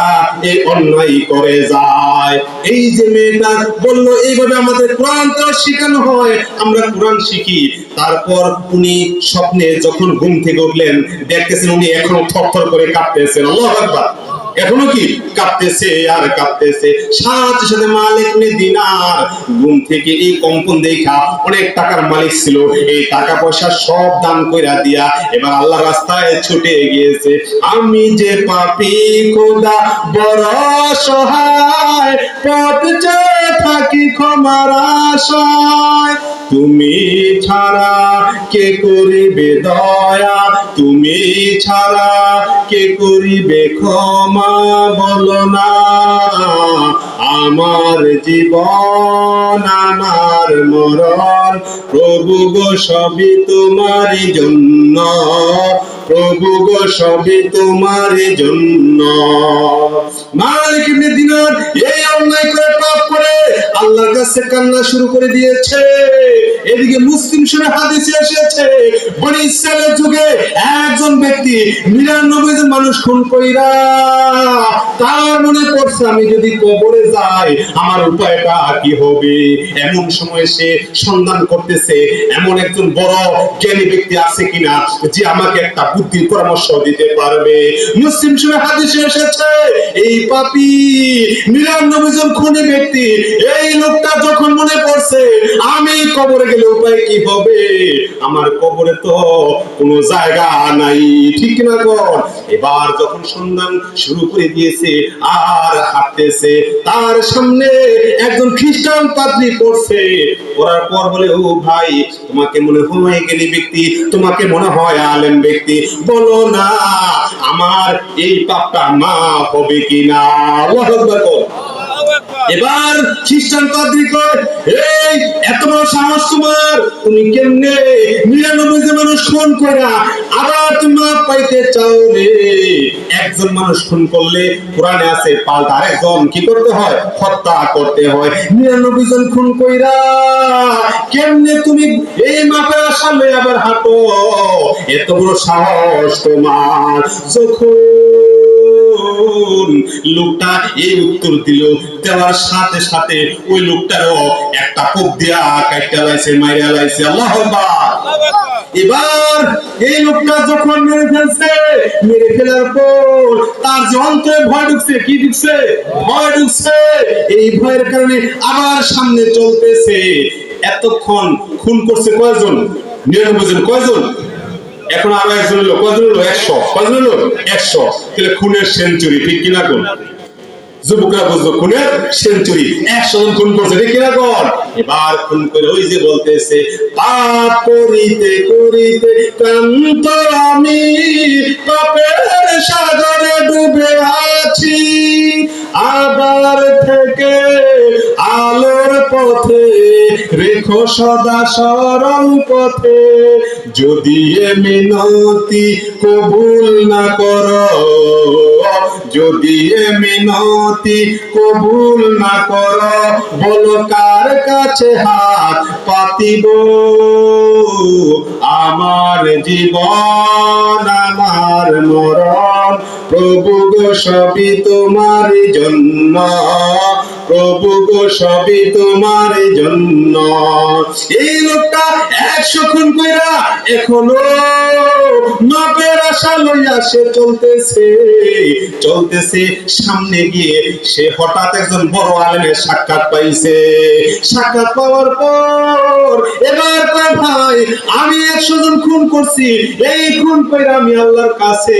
এই অন্যায় করে যায়। এই যে মেয়েটা বললো এইভাবে আমাদের কোরআন তেলাওয়াত শেখানো হয়, আমরা কোরআন শিখি। তারপর উনি স্বপ্নে যখন ঘুম থেকে উঠলেন দেখতেছেন উনি এখনো থরথর করে কাঁপতেছেন। আল্লাহু আকবার, এখনো কি কাঁপতেছে আর কাঁপতেছে। সাথে সাথে মালিক ইবনে দিনার ঘুম থেকে এই কম্পন দেখা, অনেক টাকার মালিক ছিল, এই টাকা পয়সা সব দান কইরা দিয়া এবার আল্লাহর রাস্তায় ছুটে গিয়েছে। আমি যে পাপী খোদা বড় সহায়, পথ চেয়ে থাকি ক্ষমার আশায়, তুমি ছাড়া কে করিবে দয়া, তুমি ছাড়া কে করিবে ক্ষমা, বলো না আমার জীবন আমার মরণ, প্রভু গো সবই তোমারই জন্য, প্রভু গো সবই তোমারই জন্য। মালিক ইবনে দিনার এই অন্যায় করে পাপ করে আল্লাহর কাছে কান্না শুরু করে দিয়েছে। এদিকে মুসলিম শরীফে হাদিসে এসেছে বনি ইসরাইলের যুগে একজন ব্যক্তি 99 জন মানুষ খুন কইরা তার মনে পড়ছে আমি যদি কবরে যাই আমার উপায়টা কি হবে। এমন সময় সে সন্ধান করতেছে এমন একজন বড় জ্ঞানী ব্যক্তি আছে কিনা যে আমাকে একটা বুদ্ধির পরামর্শ দিতে পারবে। মুসলিম শরীফে হাদিসে এসেছে এই পাপী 99 জন খুনি ব্যক্তি, এই লোকটা যখন মনে পড়ছে আমি কবরে গেলে উপায় কি হবে, আমার কবরে তো কোনো জায়গা নাই, ঠিক না? কোন এবার যখন সন্ধান শুরু করে দিয়েছে আর হাঁটতেছে, তার সামনে একজন খ্রিস্টান পাদ্রী পড়ছে। পড়ার পর বলে ও ভাই তোমাকে মনে হয় জ্ঞানী ব্যক্তি, তোমাকে মনে হয় আলেম ব্যক্তি, বলো না আমার এই পাপটা মাফ হবে কিনা। আল্লাহু আকবার। এবার খ্রিস্টান পাদ্রী কয় এই এত বড় সাহস তোমার, তুমি কেমনে 99 জন মানুষ খুন কইরা আবার তুমি মাফ পাইতে চাও রে? একজন মানুষ খুন করলে কোরআনে আছে পাল্টা আরেকজন কি করতে হয়? হত্যা করতে হয়। 99 জন খুন কইরা কেমনে তুমি এই মাপের সামনে আবার হাঁটো? এত বড় সাহস তোমার। যখন লোকটা এই উত্তর দিল, দেওয়ার সাথে সাথে ওই লোকটারও একটা কোপ দিয়া কাইটা লাইছে, মাইরা লাইছে। আল্লাহু আকবার। এবার এই লোকটা যখন মেরে ফেলছে, মেরে ফেলার পর তার যে অন্তরে ভয় ঢুকছে, কি ঢুকছে? ভয় ঢুকছে। এই ভয়ের কারণে আবার সামনে চলতেছে। এতক্ষণ খুন করছে কয়জন? 99 জন। কয়জন? এখন আরো একজন হলো, কয়জন হলো? 100। কয়জন হলো? 100। তাহলে খুনের সেঞ্চুরি, ঠিক কিনা? কোন যুবকরা বুঝলো খুনের সেঞ্চুরি, 100 জন খুন করছে, ঠিক কিনা? কোন এবার খুন করে ওই যে বলতেছে পাপ করিতে করিতে ক্লান্ত আমি, পাপের সাগরে ডুবে আছি, আবার থেকে আলোর পথে, রেখো সদা সরল পথে। যদি এ মিনতি কবুল না করো, যদি এ মিনতি কবুল না করো, বলো কার কাছে হাত পাতিব। আমার জীবন আমার মরণ, প্রভু গো সবই তোমার জন্য, প্রভু গো সবই তোমার জন্য। এই লোকটা 100 খুন কইরা এখনো মাপের আশা লইয়া সে চলতেছে, চলতেছে। সামনে গিয়ে সে হঠাৎ একজন বড় আলেমের সাক্ষাৎ পাইছে। সাক্ষাৎ পাওয়ার পর এবার কয়, ভাই আমি 100 জন খুন করছি, এই খুন কইরা আমি আল্লাহর কাছে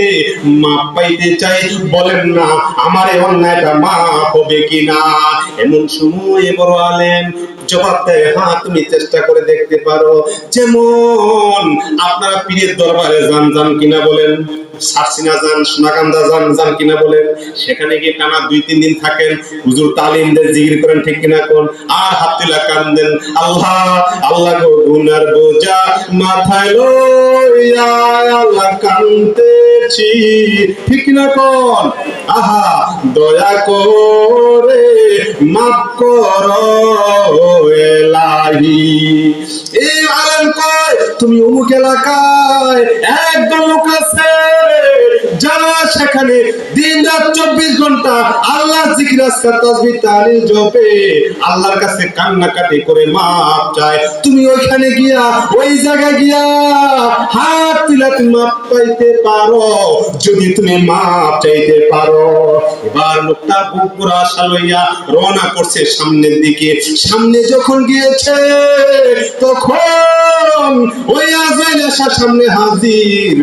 মাপ পাইতে চাই, বলেন না আমার এই অন্যায়টা মাপ হবে কিনা। এমন সময় বড় আলেম জবাব দেয়, হ্যাঁ তুমি চেষ্টা করে দেখতে পারো। যেমন আপনারা পীরের দরবারে যান কিনা বলেন, সারসিনা যান, সোনাকান্দা যান কিনা বলেন, সেখানে গিয়ে টানা 2-3 দিন থাকেন, হুজুর তালিম দেন, জিকির করেন, ঠিক কিনা কোন, আর হাত তুলে কান্দেন, আল্লাহ আল্লাহ গো গুনার বোঝা মাথায় লইয়া আল্লাহ কান্দেছি, ঠিক কিনা কোন, আহা দয়া করে মাফ করো এলাহি। এই আলেম কয়, তুমি অমুক এলাকায় একদল লোক আছে যারা সেখানে দিন রাত 24 ঘন্টা আল্লাহ জিকির আজকার তাসবিহ তাহলিল জপে, আল্লাহর কাছে কান্নাকাটি করে মাপ চায়। তুমি ওইখানে গিয়া, ওই জায়গায় গিয়া হাত তুলে তুমি মাপ পাইতে পারো, যদি তুমি মাপ চাইতে পারো। এবার লোকটা বুক পুরা আশা লইয়া রওনা করছে সামনের দিকে। সামনে যখন গিয়েছে তখন ওই আজাইল আশা সামনে হাজির,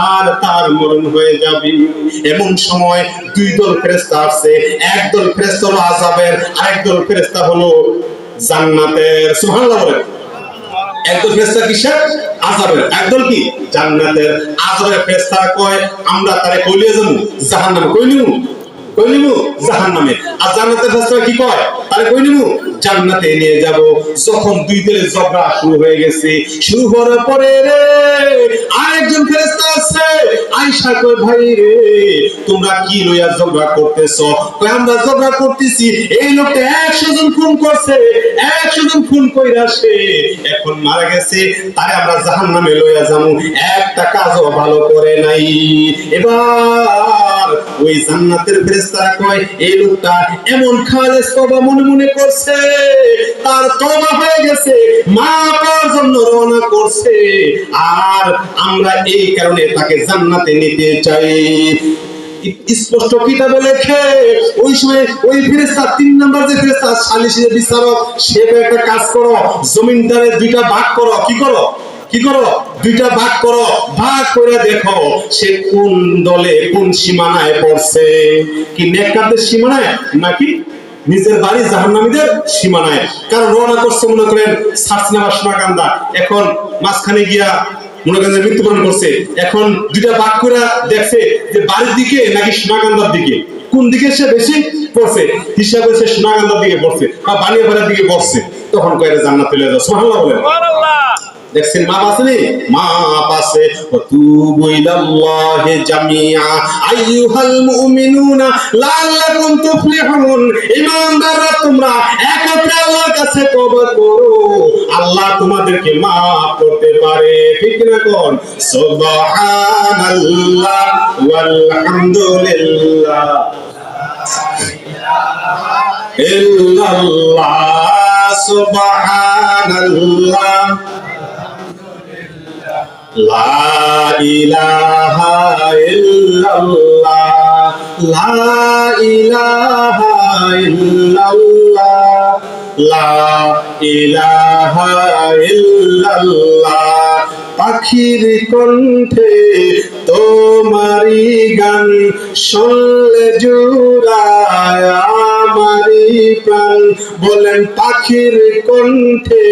আর তার মরণ হয়ে যাবে। এমন সময় 2 দল ফেরেশতা আসছে, একদল ফেরেশতা হলো আযাবের, আরেকদল ফেরেশতা হলো জান্নাতের। সুবহানাল্লাহ বলেন। একদল ফেরেশতা কিসের? আযাবের, একদল কি? জান্নাতের। আযাবের ফেরেশতা কয়, আমরা তারে কইলে যাবো জাহান্নামে, কইলিমু জাহান্নামে। আর জান্নাতের ফেরেশতা কি কয়? তারে কই নিমু জান্নাতে নিয়ে যাব। যখন 2 দলের ঝগড়া শুরু হয়ে গেছে, শুরু হওয়ার পরে রে আরেকজন ফেরেশতা আছে, আয়েশা কয়, ভাই রে তোমরা কি লইয়া ঝগড়া করতেছো? কয় আমরা ঝগড়া করতেছি এই লোকটা 100 জন খুন করছে, 100 জন খুন কইরা সে এখন মারা গেছে, তারে আমরা জাহান্নামে লইয়া যামু, একটা কাজও ভালো করে নাই। এবার ওই জান্নাতের ফেরেশতারা কয়, এই লোকটা এমন খালেস তওবা মনে মনে করছে, তার তওবা হয়ে গেছে, মাফ পাওয়ার জন্য রওনা করছে, আর আমরা এই কারণে তাকে জান্নাতে নিতে চাই। স্পষ্ট কিতাবে লেখে, ওই সময় ওই ফেরেশতা 3 নাম্বার যে ফেরেশতা সালিসী বিচারক, সে একটা কাজ করো, জমিনদারে 2টা ভাগ করো। কি করো? 2টা ভাগ করো, ভাগ করে দেখো সে কোন দলে কোন সীমানায় পড়ছে, কি নেককারদের সীমানায় নাকি নিজের বাড়ি জাহান্নামীদের সীমানায়। কারণ রওনা করছে মনে করেন সারসিনা বা সোনাকান্দা, এখন মাঝখানে গিয়া মনে করেন মৃত্যুবরণ করছে, এখন 2টা ভাগ করে দেখছে যে বাড়ির দিকে নাকি সোনাকান্দার দিকে, কোন দিকে সে বেশি পড়ছে, হিসাবে সে সোনাকান্দার দিকে পড়ছে বা বানিয়াপাড়ার দিকে পড়ছে, তখন কয়টা জান্নাত চলে যাও। সুবহানাল্লাহ বলেন। দেখছেন মাপ আছে, মাপ আছে। ওয়াতুবু ইলাল্লাহি জামিআ আইয়ুহাল মুমিনুনা লাআল্লাকুম তুফলিহুন। ঈমানদাররা তোমরা একত্রে আল্লাহর কাছে তওবা করো, আল্লাহ তোমাদেরকে maaf করতে পারে, ঠিক না? কোন সুবহানাল্লাহ ওয়ালহামদুলিল্লাহ ইল্লাল্লাহ সুবহানাল্লাহ লা ইলাহা ইল্লাল্লাহ লা ইলাহা ইল্লাল্লাহ লা ইলাহা ইল্লাল্লাহ। পাখির কণ্ঠে তোমারি গান শুনলে জুড়ায় আমারি প্রাণ। বলেন পাখির কণ্ঠে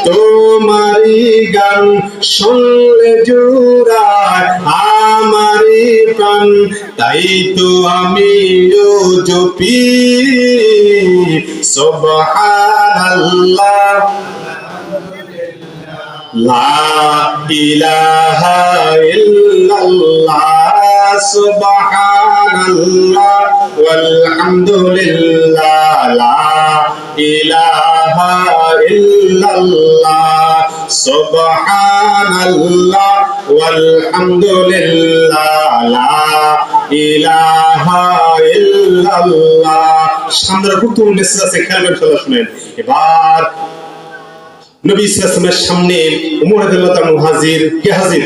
তোমারি গান শুনলে জুড়ায় আমারি প্রাণ। তাই তো আমিও জপি সুবহানাল্লাহ লা ইলাহা ইল্লাল্লাহ সুবহানাল্লাহ ওয়াল হামদুলিল্লাহ লা ইলাহা ইল্লাল্লাহ সুবহানাল্লাহ ওয়াল হামদুলিল্লাহ লা ইলাহা ইল্লাল্লাহ। সামনে প্রথম মেসেজ আছে, খেয়াল করে শুনেন। এবার নবী সাল্লাল্লাহু আলাইহি ওয়াসাল্লামের সামনে ওমর রাদিয়াল্লাহু তাআলা হাজির। কে হাজির?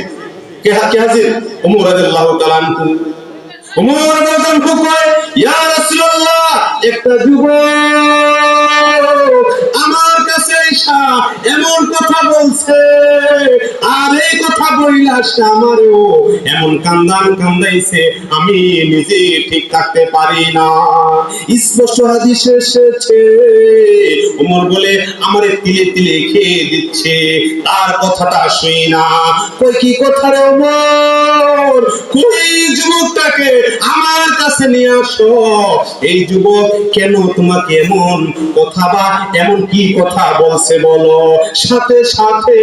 কে হাজির? ওমর রাদিয়াল্লাহু তাআলা। ওমর রাদিয়াল্লাহু তাআলা কয়, ইয়া রাসূলুল্লাহ, একটা যুবক আমার কাছে এসে এমন কথা বলছে, আর এই কথা বইলা সে আমারও এমন কান্দাইছে, আমি নিজে ঠিক থাকতে পারি না। স্পষ্ট হাদিসে এসেছে, ওমর বলে আমারে তিলে তিলে খেয়ে দিচ্ছে, তার কথাটা শুই না। কই কি কথা রে ওমর? কই যুবকটাকে আমার কাছে নিয়ে আসো। এই যুবক কেন তোমাকে এমন কথা বা এমন কি কথা বলছে বলো। সাথে সাথে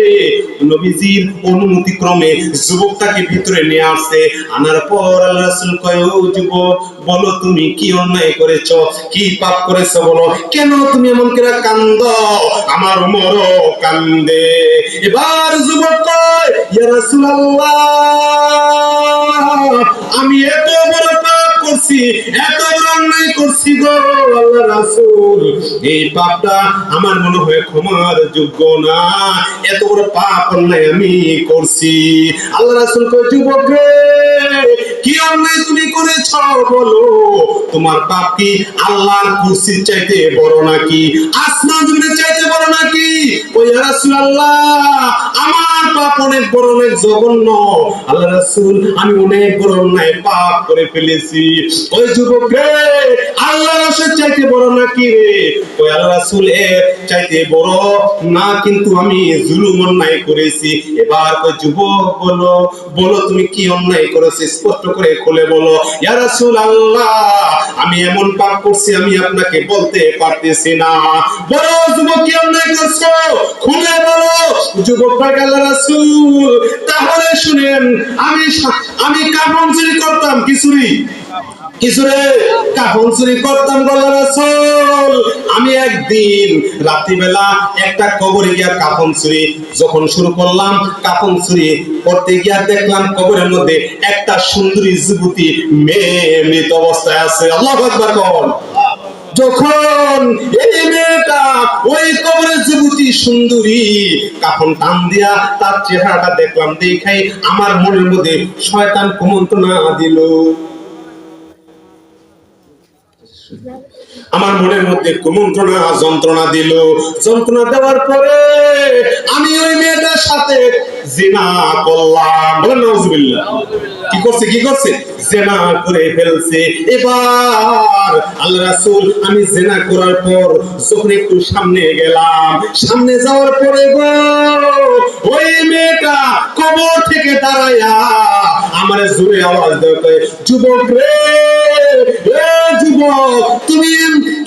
নবীজির অনুমতি ক্রমে যুবকটাকে ভিতরে নিয়ে আসছে। আনার পর আল্লাহ রাসূল কয়, ও যুবক, বলো তুমি কি অন্যায় করেছো, কি পাপ করেছো বলো, কেন তুমি এমন করে কান্দো? আমার ওমরও কান্দে। এবার যুবক কয়, ইয়া রাসূলুল্লাহ, আমি এত বড় পাপ করছি, এত বড় অন্যায় করছি গো আল্লাহ রাসূল, এই পাপটা আমার মনে হয় ক্ষমার যোগ্য না। এত বড় পাপ অন্যায় আমি করছি। আল্লাহ রাসূল কয়, যুবক রে, কি অন্যায় তুমি করেছো বলো। তোমার পাপ কি আল্লাহর কুরসির চাইতে বড় নাকি, আসমান জমিনের চাইতে বড় নাকি? ও ইয়া রাসূলুল্লাহ, আমার পাপ অনেক বড়, অনেক জঘন্য। আল্লাহ রাসূল, আমি অনেক বড় অন্যায় পাপ করে ফেলেছি। ওই যুবক রে, আল্লাহর আরশের চাইতে বড় নাকি রে? ওই আল্লাহ রাসূল, এর চাইতে বড় না, কিন্তু আমি জুলুম অন্যায় করেছি। এবার কই, যুবক বলো, বলো তুমি কি অন্যায় করেছো, স্পষ্ট করে খুলে বলো। ইয়া রাসূলুল্লাহ, আমি এমন পাপ করছি আমি আপনাকে বলতে পারতেছি না। বলো যুবক, কি অন্যায় করছো, খুলে বলো। যুবক বলে, আল্লাহ রাসূল, তাহলে শুনেন, আমি কাফন চুরি করতাম। কি চুরি? কিসুরে? কাফন চুরি করতাম আল্লাহ রাসূল। আমি একদিন রাত্রিবেলা একটা কবরে গিয়া কাফন চুরি যখন শুরু করলাম, কাফন চুরি করতে গিয়া দেখলাম কবরের মধ্যে একটা সুন্দরী যুবতী মেয়ে মৃত অবস্থায় আছে। আল্লাহু আকবার কোন। যখন এই মেয়েটা ওই কবরের যুবতী সুন্দরী কাফন টান দিয়া তার চেহারাটা দেখলাম, দেখাই আমার মনের মধ্যে শয়তান কুমন্ত্রণা দিল। আমার মনের মধ্যে কুমন্ত্রণা, যন্ত্রণা দিল। যন্ত্রণা দেওয়ার পরে আমি ওই মেয়েটার সাথে জিনা করলাম। বলেন নাউজুবিল্লাহ। কি করছে? কি করছে? জিনা করে ফেলছে। এবার আল্লাহ রাসূল, আমি জিনা করার পর যখন একটু সামনে গেলাম, সামনে যাওয়ার পরে গো, ওই মেয়েটা কবর থেকে দাঁড়ায়া আমার জোরে আওয়াজ দেয়, যুবক রে, যুবক, তুমি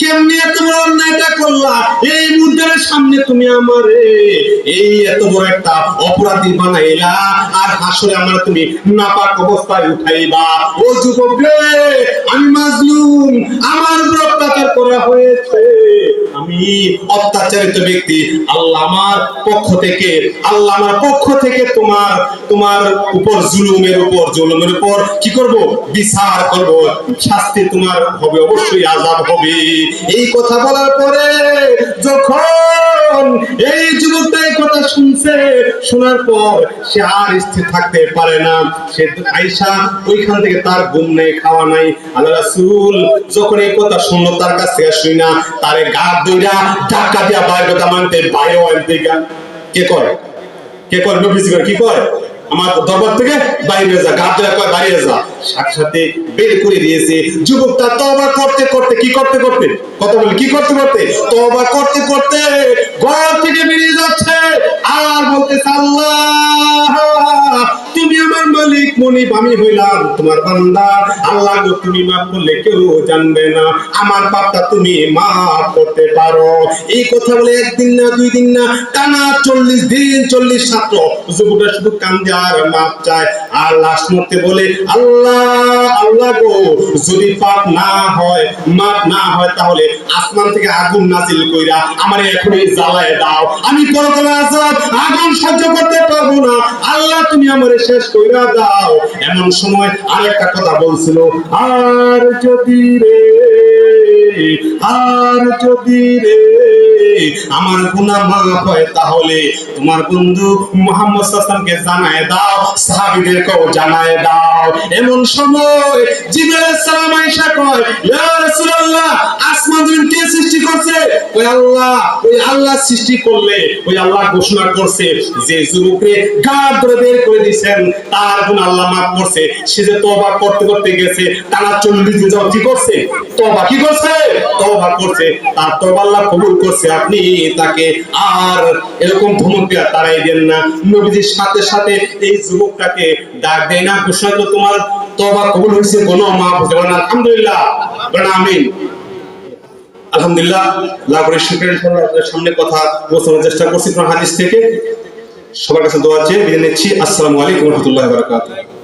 কেমনে এত বড় অন্যায়টা করলা? এই মুদ্রার সামনে তুমি আমারে এই এত বড় একটা অপরাধী বানাইলা, আর হাসরে আমার তুমি নাপাক অবস্থায় উঠাইবা। ও যুবক রে, আমি মাজলুম, আমার উপর অত্যাচার করা হয়েছে, আমি অত্যাচারিত ব্যক্তি। আল্লাহ আমার পক্ষ থেকে তোমার উপর জুলুমের উপর কি করব? বিচার করব, শাস্তি তোমার হবে, অবশ্যই আযাব হবে। এই কথা বলার পরে যখন এই যুবকটা এই কথা শুনছে, শোনার পর সে আর স্থির থাকতে পারে না, সে আয়েশা ওইখান থেকে তার ঘুম নেই, খাওয়া নাই। আল্লাহ রাসূল যখন এই কথা শুনলো, তার কাছে শুই না, তারে গা দইরা ধাক্কা দিয়া বাইরে কথা মানতে বাইরে আনতে। কে করে? নবীজি করে কি করে? আমার দরবার থেকে বাইরে যা, গা ধরে কয় বাইরে যা, সাথে সাথে বের করে দিয়েছে। যুবকটা তওবা করতে করতে কি করতে করতে, কথা বলে কি করতে করতে, তওবা করতে করতে ঘর থেকে বেরিয়ে যাচ্ছে আর বলতেছে আল্লাহ তুমি আমার মালিক মনিব, আমি হইলাম তোমার বান্দা, আল্লাহ গো তুমি মাফ করলে কেউ জানবে না, আমার পাপটা তুমি মাফ করতে পারো। এই কথা বলে একদিন না দুই দিন না টানা 40 দিন 40 রাত যুবকটা শুধু কান্দে আর মাফ চায়। আর লাস্ট মুহূর্তে বলে আল্লাহ আল্লাহ গো যদি পাপ না হয় মাফ না হয় তাহলে আসমান থেকে আগুন নাজিল কইরা আমারে এখনই জ্বালায় দাও, আমি পরকালে আযাব আগুন সহ্য করতে পারবো না, আল্লাহ তুমি আমারে শেষ কইরা দাও। এমন সময় আরেকটা কথা বলছিল, আর যদি রে আমার গুনাহ মাফ হয় তাহলে তোমার বন্ধু মুহাম্মদ সাল্লাল্লাহু আলাইহি ওয়াসাল্লামকে জানায় দাও, সাহাবীদেরকেও জানায় দাও। এমন সময় জিবরাইল আলাইহিস সালাম আয়েশা কয়, ইয়া রাসূলুল্লাহ আসমান জমিন কে সৃষ্টি করছে? ওই আল্লাহ, ওই আল্লাহ সৃষ্টি করলে ওই আল্লাহ ঘোষণা করছে যে যুবককে গাদ ধরে বের করে দিয়েছেন তার গুনাহ আল্লাহ মাফ করছে। সে যে তওবা করতে করতে গেছে টানা 40 দিন যাও কি করছে? তওবা কি করছে? তওবা করছে, তার তওবা আল্লাহ কবুল করছে। আপনি তাকে আর এরকম ধমক দিয়ে তাড়াই দেন না। নবীজির সাথে সাথে এই যুবকটাকে ডাক দেয় না, ঘোষণা করলো তোমার তওবা কবুল হয়েছে, কোনো মাফ হতে পারে না। আলহামদুলিল্লাহ, বলেন আমিন। আলহামদুলিল্লাহ, আল্লাহ করে শুকরিয়া, ইনশাআল্লাহ আপনাদের সামনে কথা বোঝানোর চেষ্টা করছি কোরআন হাদিস থেকে। সবার কাছে দোয়া চেয়ে বিদায় নিচ্ছি। আসসালামু আলাইকুম ওয়া রাহমাতুল্লাহি ওয়া বারাকাতুহু।